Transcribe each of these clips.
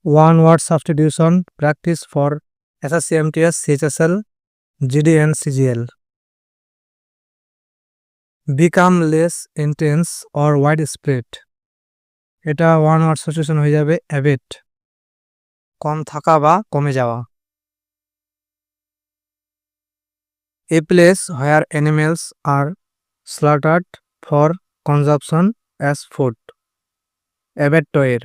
One word substitution practice for SSC MTS, CHSL, GD and CGL. Become less intense or widespread. এটা one word substitution হয়ে যাবে অ্যাবেট, কম থাকা বা কমে যাওয়া। A place where animals are slaughtered for consumption as food. অ্যাবেটয়ের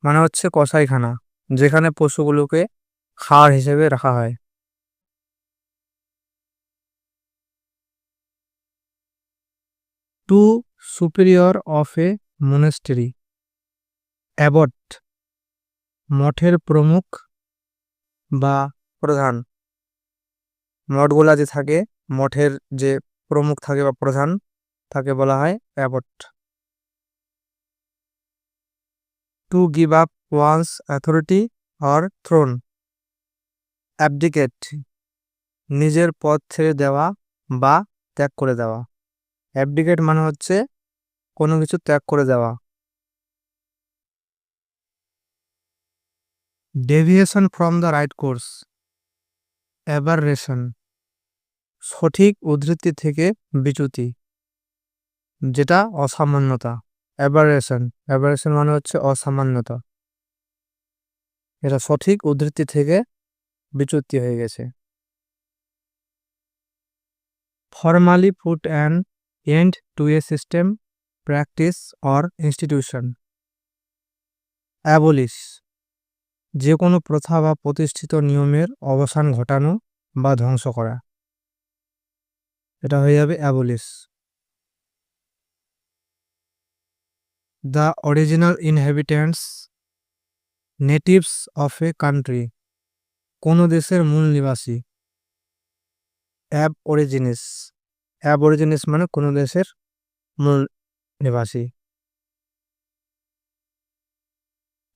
মানে হচ্ছে কসাইখানা, যেখানে পশুগুলোকে খাওয়ার হিসেবে রাখা হয়। To superior of a monastery. Abbot মঠের প্রমুখ বা প্রধান। মঠগুলা যে থাকে, মঠের যে প্রমুখ থাকে বা প্রধান তাকে বলা হয় abbot. To give up once authority or throne. Abdicate নিজের পদ ছেড়ে দেওয়া বা ত্যাগ করে দেওয়া। অ্যাবডিকেট মানে হচ্ছে কোনো কিছু ত্যাগ করে দেওয়া। Deviation from the right course. Aberration সঠিক উদ্ধৃতি থেকে বিচ্যুতি, যেটা অসামান্যতা। অ্যাবারেশন মানে হচ্ছে অসামান্যতা, এটা সঠিক উদ্ধৃতি থেকে বিচ্যুতি হয়ে গেছে। Formally put an end to a system, practice or institution. Abolish যে কোনো প্রথা বা প্রতিষ্ঠিত নিয়মের অবসান ঘটানো বা ধ্বংস করা, এটা হয়ে যাবে abolish. The original inhabitants, natives of a country, কোনো দেশের মূল নিবাসী। অ্যাবরিজিনিস মানে কোনো দেশের মূল নিবাসী।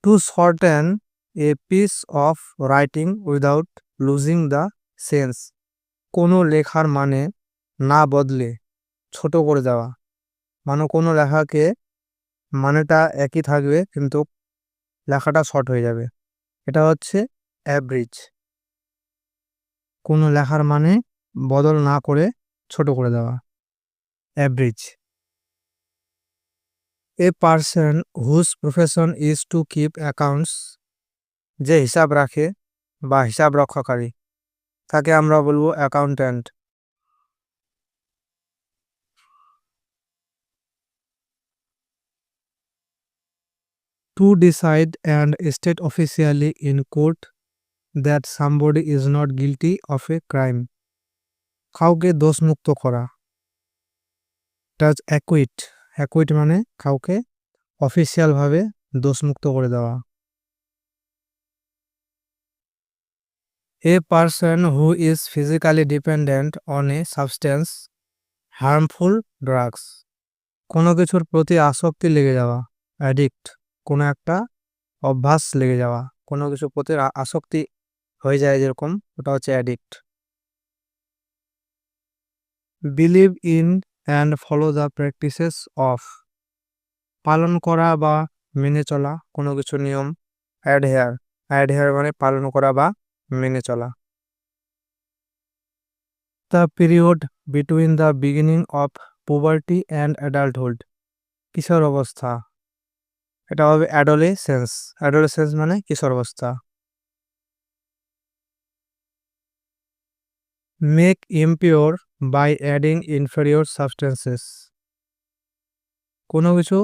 To shorten a piece of writing without losing the sense, কোনো লেখার মানে না বদলে ছোট করে দেওয়া। মানে কোনো লেখাকে মানেটা একই থাকবে কিন্তু লেখাটা শর্ট হয়ে যাবে, এটা হচ্ছে অ্যাব্রিজ। কোনো লেখার মানে বদল না করে ছোট করে দেওয়া, abridge. A person whose profession is to keep accounts, যে হিসাব রাখে বা হিসাব রক্ষাকারী তাকে আমরা বলবো accountant. To decide and state officially in court that somebody is not guilty of a crime, কাউকে দোষমুক্ত করা। টাচ অ্যাকুইট মানে কাউকে অফিসিয়ালভাবে দোষমুক্ত করে দেওয়া। এ person who is physically dependent on a substance, harmful drugs, কোনো কিছুর প্রতি আসক্তি লেগে যাওয়া, অ্যাডিক্ট, কোনো একটা অভ্যাস লেগে যাওয়া, কোনো কিছুর প্রতি আসক্তি হয়ে যায় যেরকম, ওটা হচ্ছে addict. Believe in and follow the practices of, পালন করা বা মেনে চলা কোনো কিছু নিয়ম। অ্যাডহেয়ার মানে পালন করা বা মেনে চলা। The period between the beginning of puberty and adulthood, কিশোর অবস্থা, এটা হবে অ্যাডোলেসেন্স মানে কিশোর অবস্থা। Make impure by adding inferior substances, কোনো কিছু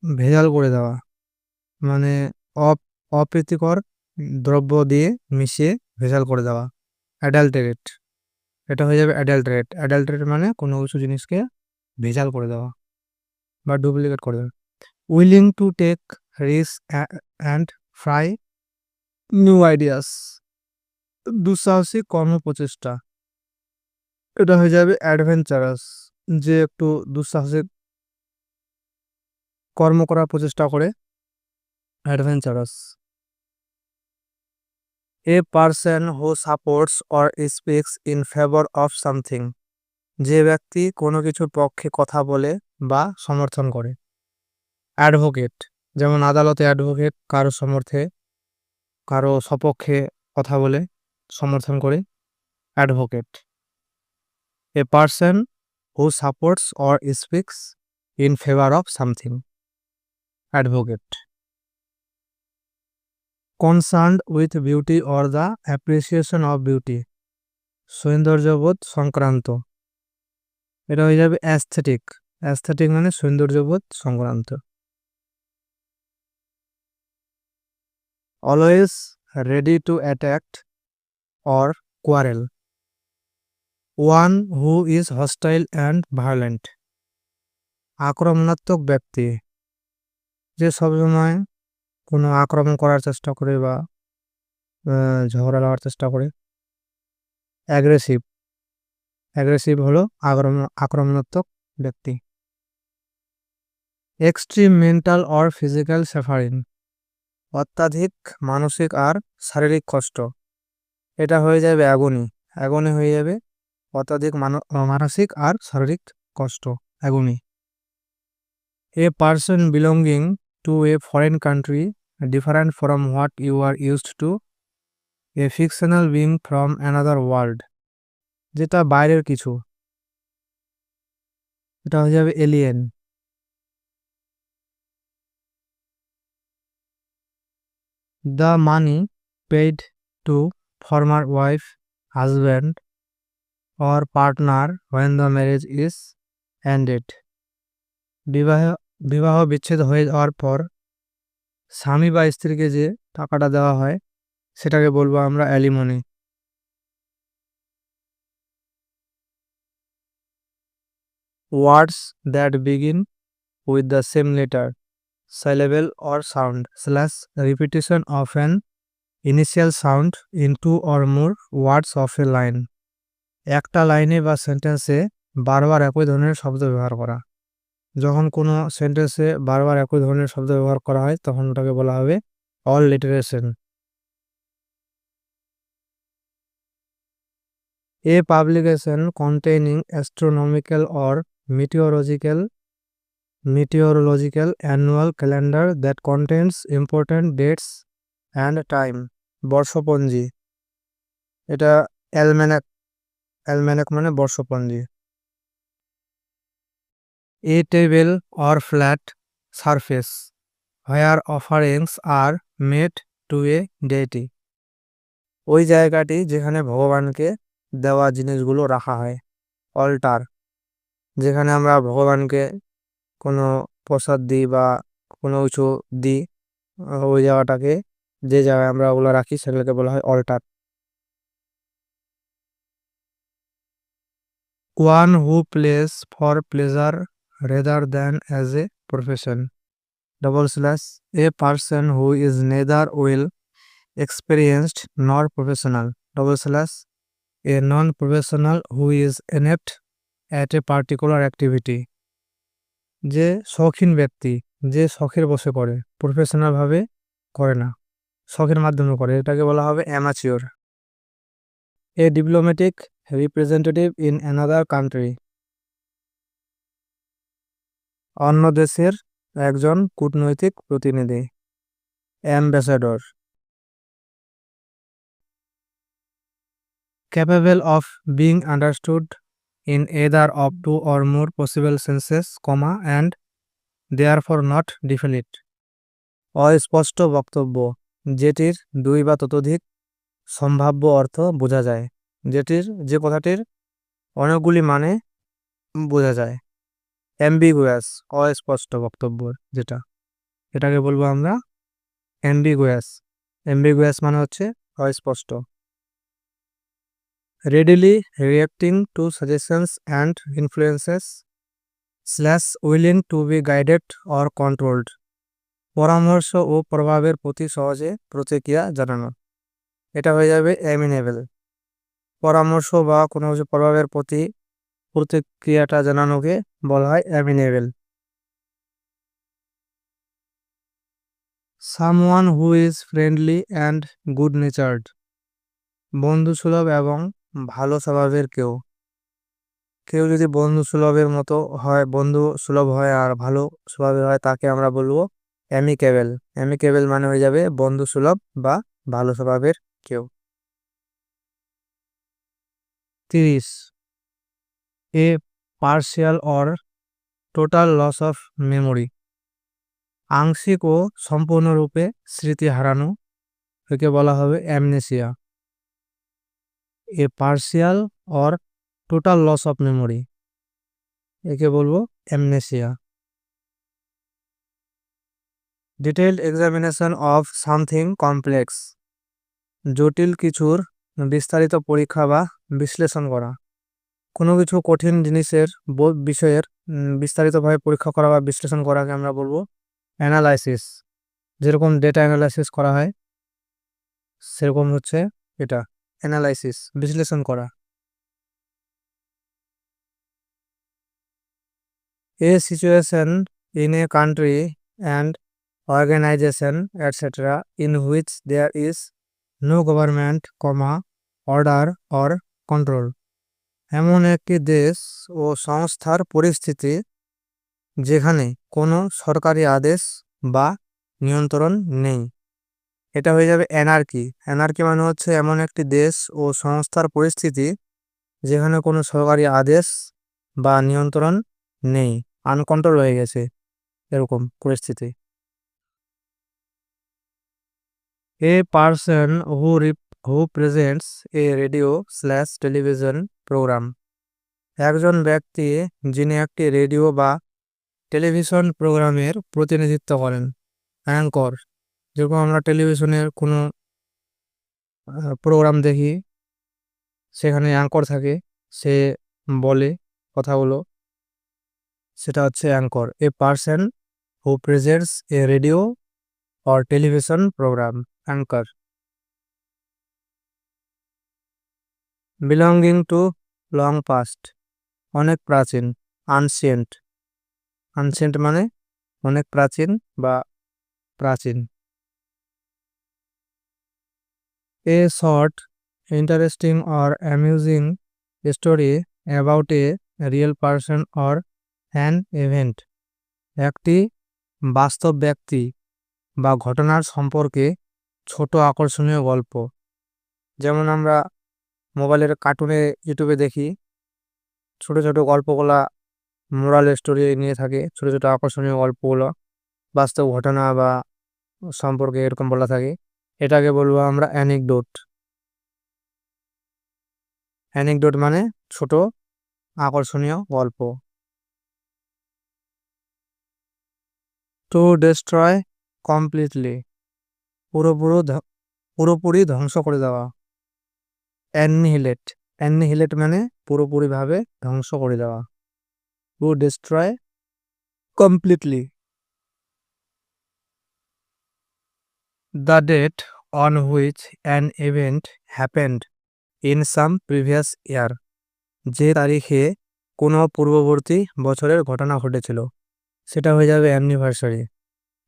ভেজাল করে দেওয়া, মানে অপ্রীতিকর দ্রব্য দিয়ে মিশিয়ে ভেজাল করে দেওয়া। অ্যাডাল্টারেট, এটা হয়ে যাবে অ্যাডাল্টারেট মানে কোনো কিছু জিনিসকে ভেজাল করে দেওয়া বা ডুপ্লিকেট করে দেওয়া। Willing to take risk and try new ideas, দুঃসাহসিক কর্মপ্রচেষ্টা, এটা হয়ে যাবে অ্যাডভেঞ্চারাস, যে একটু দুঃসাহসিক কর্ম করার প্রচেষ্টা করে, adventurous. A person who supports or speaks in favour of something, যে ব্যক্তি কোনো কিছুর পক্ষে কথা বলে বা সমর্থন করে। অ্যাডভোকেট যেমন আদালতে অ্যাডভোকেট কারো কারো সপক্ষে কথা বলে, সমর্থন করে, advocate. A person who supports or speaks in favour of something, advocate. Concerned with beauty or the appreciation of beauty, সৌন্দর্যবোধ সংক্রান্ত। এটা হয়ে যাবে অ্যাস্থেটিক। অ্যাস্থেটিক মানে সৌন্দর্যবোধ সংক্রান্ত। Always ready to attack or quarrel, one who is hostile and violent, আক্রমণাত্মক ব্যক্তি, যে সবসময় কোনো আক্রমণ করার চেষ্টা করে বা ঝগড়া লাগার চেষ্টা করে। অ্যাগ্রেসিভ, অ্যাগ্রেসিভ হলো আক্রমণাত্মক ব্যক্তি। Extreme mental or physical suffering, অত্যাধিক মানসিক আর শারীরিক কষ্ট। এটা হয়ে যাবে অ্যাগনি। অ্যাগনি হয়ে যাবে অত্যাধিক মানসিক আর শারীরিক কষ্ট, agony. A person belonging to a foreign country different from what you are used to, a fictional being from another world, যেটা বাইরের কিছু। এটা হয়ে যাবে alien. The money paid to former wife, husband or partner when the marriage is ended, বিবাহ বিবাহ বিচ্ছেদ হয়ে যাওয়ার পর স্বামী বা স্ত্রীকে যে টাকাটা দেওয়া হয় সেটাকে বলবো আমরা alimony. Words that begin with the same letter, syllable or sound / repetition of an initial sound in two or more words of a line, একটা লাইনে বা সেন্টেন্সে বারবার একই ধরনের শব্দ ব্যবহার করা। যখন কোনো সেন্টেন্সে বারবার একই ধরনের শব্দ ব্যবহার করা হয় তখন ওটাকে বলা হবে অলিটারেশন। A publication containing astronomical or meteorological annual calendar that contains important dates and time, বর্ষপঞ্জি। এটা অ্যালম্যানাক, অ্যালম্যানাক মানে বর্ষপঞ্জি। A table or flat surface where offerings are made to a deity, ওই জায়গাটি যেখানে ভগবানকে দেওয়া জিনিসগুলো রাখা হয়। অল্টার, যেখানে আমরা ভগবানকে কোনো প্রসাদ দিই বা কোনো কিছু দিই, ওই জায়গাটাকে, যে জায়গায় আমরা ওগুলো রাখি সেগুলোকে বলা হয় altar. One who plays for pleasure rather than as a profession, / a person who is neither well experienced nor professional, / a non-professional who is inept at a particular activity, যে শৌখিন ব্যক্তি, যে শখের বসে করে, প্রফেশনাল ভাবে করে না, শখের মাধ্যমে করে, এটাকে বলা হবে amateur. A diplomatic representative in another country, অন্য দেশের একজন কূটনৈতিক প্রতিনিধি, ambassador. Capable of being understood in either of two or more possible senses, and therefore not definite, অস্পষ্ট বক্তব্য, যেটির দুই বা ততোধিক সম্ভাব্য অর্থ বোঝা যায়, যে কথাটির অনেকগুলি মানে বোঝা যায়। অ্যাম্বিগুয়াস, অস্পষ্ট বক্তব্য যেটা, এটাকে বলবো আমরা অ্যাম্বিগুয়াস। অ্যাম্বিগুয়াস মানে হচ্ছে অস্পষ্ট। readily reacting to suggestions and influences / willing to be guided or controlled, পরামর্শ ও প্রভাবের প্রতি সহজে প্রতিক্রিয়া জানানো, এটা হয়ে যাবে অ্যামিনেবল। পরামর্শ বা কোনো কিছু প্রভাবের প্রতি প্রতিক্রিয়াটা জানানোকে বলা হয় amenable. Someone who is friendly and good natured, বন্ধুসুলভ এবং ভালো স্বভাবের কেউ। কেউ যদি বন্ধু সুলভের মতো হয়, বন্ধু সুলভ হয় আর ভালো স্বভাবের হয়, তাকে আমরা বলবো অ্যামিকেবল। অ্যামিকেবল মানে হয়ে যাবে বন্ধুসুলভ বা ভালো স্বভাবের কেউ। 30, a partial or total loss of memory. আংশিক ও সম্পূর্ণরূপে স্মৃতি হারানো, একে বলা হবে amnesia. A partial or total loss of memory, একে বলবো amnesia. Detailed examination of something complex, জটিল কিছুর বিস্তারিত পরীক্ষা বা বিশ্লেষণ করা। কোনো কিছু কঠিন জিনিসের বিষয়ের বিস্তারিতভাবে পরীক্ষা করা বা বিশ্লেষণ করাকে আমরা বলবো অ্যানালাইসিস। যেরকম ডেটা অ্যানালাইসিস করা হয় সেরকম হচ্ছে এটা অ্যানালাইসিস, বিশ্লেষণ করা। A situation in a country and organization etc. in which there is no government, order or control. এমন একটি দেশ ও সংস্থার পরিস্থিতি যেখানে কোনো সরকারি আদেশ বা নিয়ন্ত্রণ নেই, এটা হয়ে যাবে অ্যানার্কি। অ্যানার্কি মানে হচ্ছে এমন একটি দেশ ও সংস্থার পরিস্থিতি যেখানে কোনো সরকারি আদেশ বা নিয়ন্ত্রণ নেই, আনকন্ট্রোল হয়ে গেছে, এরকম পরিস্থিতি। A person who presents a radio/television program. একজন ব্যক্তি যিনি একটি রেডিও বা টেলিভিশন প্রোগ্রামের প্রতিনিধিত্ব করেন, অ্যাঙ্কর। যেরকম আমরা টেলিভিশনের কোনো প্রোগ্রাম দেখি, সেখানে অ্যাঙ্কর থাকে, সে বলে কথাগুলো, সেটা হচ্ছে anchor. A person who presents a radio or television programme, anchor. Belonging to long past, অনেক প্রাচীন, আনসিয়েন্ট। আনসিয়েন্ট মানে অনেক প্রাচীন বা প্রাচীন। A short interesting or amusing story about a real person or an event, একটি বাস্তব ব্যক্তি বা ঘটনার সম্পর্কে ছোট আকর্ষণীয় গল্প। যেমন আমরা মোবাইলের কার্টুনে ইউটিউবে দেখি, ছোট ছোট গল্পগুলা মোরাল স্টোরি নিয়ে থাকে, ছোট ছোট আকর্ষণীয় গল্পগুলো বাস্তব ঘটনা বা সম্পর্কে এরকম বলা থাকে, এটাকে বলবো আমরা অ্যানেকডোট। অ্যানেকডোট মানে ছোট আকর্ষণীয় গল্প। টু ডেস্ট্রয় কমপ্লিটলি, পুরোপুরি ধ্বংস করে দেওয়া। অ্যানিহিলেট, অ্যানিহিলেট মানে পুরোপুরিভাবে ধ্বংস করে দেওয়া। To destroy completely. The date on which an event happened in some previous year, যে তারিখে কোনো পূর্ববর্তী বছরের ঘটনা ঘটেছিল, সেটা হয়ে যাবে অ্যানিভার্সারি।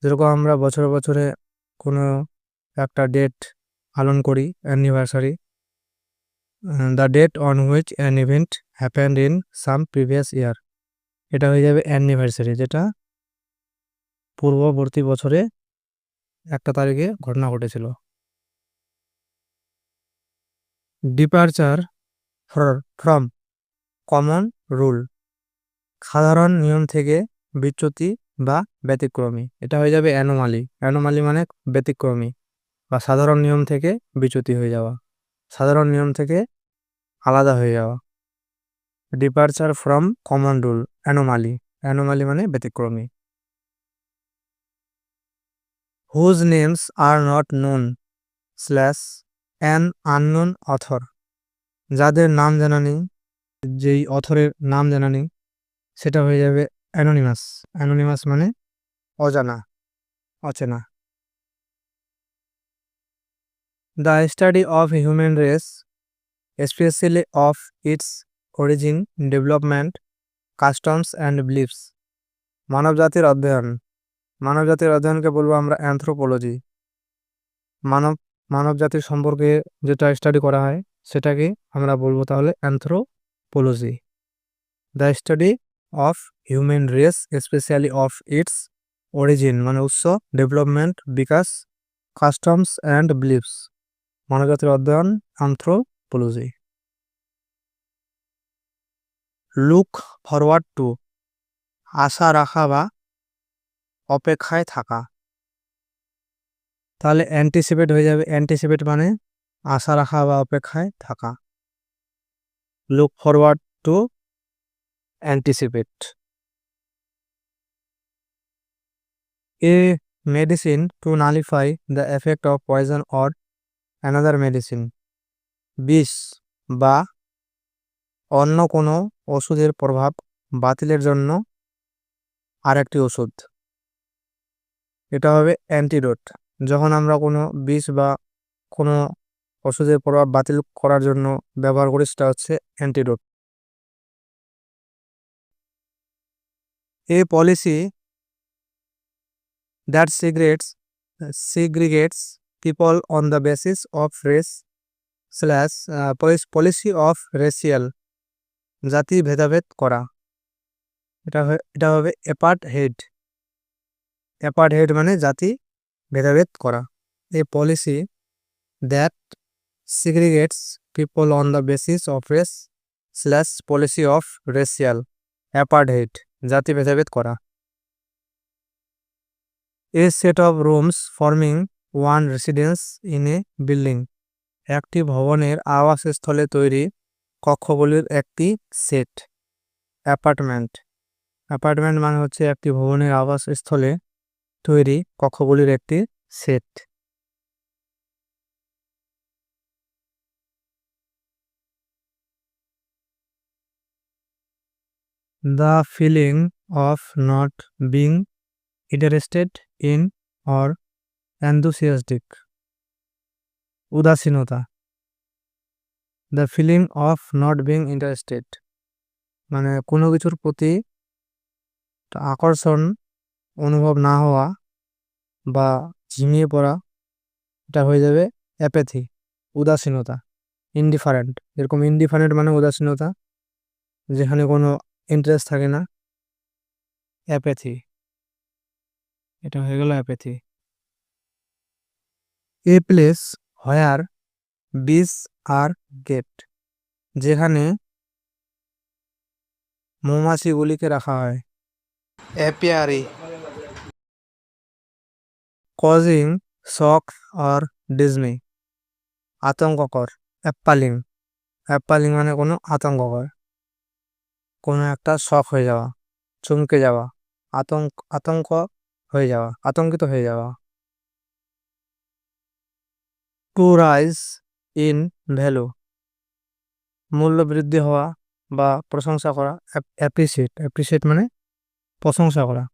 যেরকম আমরা বছরে বছরে কোনো একটা ডেট পালন করি, anniversary. The date on which an event happened in some previous year, এটা হয়ে যাবে অ্যানিভার্সারি, যেটা পূর্ববর্তী বছরে একটা তারিখে ঘটনা ঘটেছিল। ডিপারচার ফ্রম কমন রুল, সাধারণ নিয়ম থেকে বিচ্যুতি বা ব্যতিক্রমী, এটা হয়ে যাবে অ্যানোমালি। অ্যানোমালি মানে ব্যতিক্রমী বা সাধারণ নিয়ম থেকে বিচ্যুতি হয়ে যাওয়া, সাধারণ নিয়ম থেকে আলাদা হয়ে যাওয়া। Departure from common rule, anomaly. Anomaly মানে ব্যতিক্রমী। Whose names are not known slash an unknown author, যাদের নাম জানা নেই, যেই অথরের নাম জানা নেই, সেটা হয়ে যাবে অ্যানোনিমাস। অ্যানোনিমাস মানে অজানা, অচেনা। The study of human race, specially of its origin, development, customs and beliefs, মানবজাতির অধ্যয়ন। মানবজাতির অধ্যয়নকে বলবো আমরা অ্যানথ্রোপোলজি। মানবজাতির সম্পর্কে যেটা স্টাডি করা হয় সেটাকে আমরা বলবো তাহলে anthropology. The study of human race, specially of its origin মানে উৎস, ডেভেলপমেন্ট বিকাশ, কাস্টমস অ্যান্ড বিলিফস মানবজাতির অধ্যয়ন, অ্যানথ্রোপোলজি। লুক ফরওয়ার্ড টু আশা রাখা বা অপেক্ষায় থাকা। তাহলে অ্যান্টিসিপেট হয়ে যাবে, অ্যান্টিসিপেট মানে আশা রাখা বা অপেক্ষায় থাকা। Look forward to anticipate. A medicine to nullify the effect of poison or another medicine, বিষ বা অন্য কোনো ওষুধের প্রভাব বাতিলের জন্য আরেকটি ওষুধ, এটা হবে অ্যান্টিডোট। যখন আমরা কোনো বিষ বা কোনো ওষুধের প্রভাব বাতিল করার জন্য ব্যবহার করি সেটা হচ্ছে antidote. A policy that segregates people on the basis of race slash policy of racial, জাতি ভেদাভেদ করা, এটা হবে অ্যাপার্টহেড। অ্যাপার্টহেড মানে জাতি ভেদাভেদ করা। এ policy that segregates people on the basis of race slash policy of racial, অ্যাপার্টহেড জাতি ভেদাভেদ করা। A set of rooms forming one residence in a building, একটি ভবনের আবাসস্থলে তৈরি কক্ষগুলির একটি সেট, অ্যাপার্টমেন্ট। অ্যাপার্টমেন্ট মানে হচ্ছে একটি ভবনের আবাসস্থলে তৈরি কক্ষগুলির একটি set. The feeling of not being interested in or enthusiastic, উদাসীনতা। The feeling of not being interested মানে কোনো কিছুর প্রতি আকর্ষণ অনুভব না হওয়া বা ঝিমিয়ে পড়া, এটা হয়ে যাবে অ্যাপ্যাথি, উদাসীনতা। ইনডিফারেন্ট, এরকম ইনডিফারেন্ট মানে উদাসীনতা, যেখানে কোনো ইন্টারেস্ট থাকে না, অ্যাপ্যাথি, এটা হয়ে গেল অ্যাপ্যাথি। এ প্লেস হোয়ার বিস আর কেপ্ট, যেখানে মৌমাছিগুলিকে রাখা হয়। অ্যাপিয়ারি, কজিং শক আর ডিজনি, আতঙ্ককর। অ্যাপ্পালিং, অ্যাপ্পালিং মানে কোনো আতঙ্ককর, কোনো একটা শক হয়ে যাওয়া, চমকে যাওয়া, আতঙ্ক হয়ে যাওয়া, আতঙ্কিত হয়ে যাওয়া। টু রাইজ ইন ভ্যালু, মূল্য বৃদ্ধি হওয়া বা প্রশংসা করা। অ্যাপ্রিসিয়েট, অ্যাপ্রিসিয়েট মানে প্রশংসা করা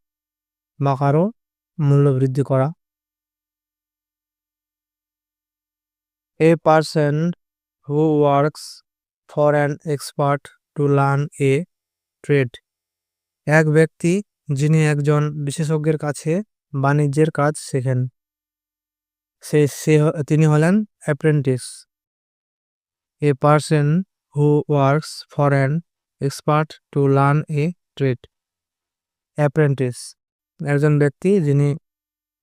বা কারো মূল্য বৃদ্ধি করা। A person who works for an expert to learn a trade, এক ব্যক্তি যিনি একজন বিশেষজ্ঞের কাছে বাণিজ্যের কাজ শেখেন, তিনি হলেন apprentice. A person who works for an expert to learn a trade, apprentice একজন ব্যক্তি যিনি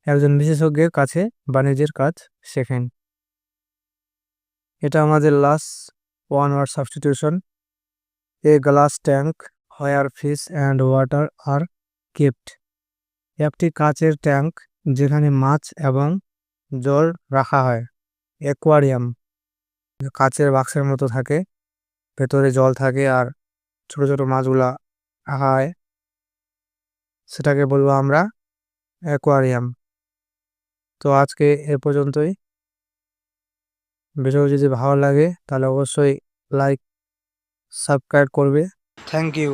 একজন বিশেষজ্ঞের কাছে বাণিজ্যের কাজ শেখেন। এটা আমাদের last one word substitution. A glass tank where fish and water are kept, একটি কাচের ট্যাঙ্ক যেখানে মাছ এবং জল রাখা হয়। অ্যাকোয়ারিয়াম, কাচের বাক্সের মতো থাকে, ভেতরে জল থাকে আর ছোট ছোট মাছগুলা রাখা হয়, সেটাকে বলবো আমরা অ্যাকোয়ারিয়াম। তো আজকে এ পর্যন্তই। ভিডিও যদি ভালো লাগে তাহলে অবশ্যই লাইক সাবস্ক্রাইব করবে। Thank you.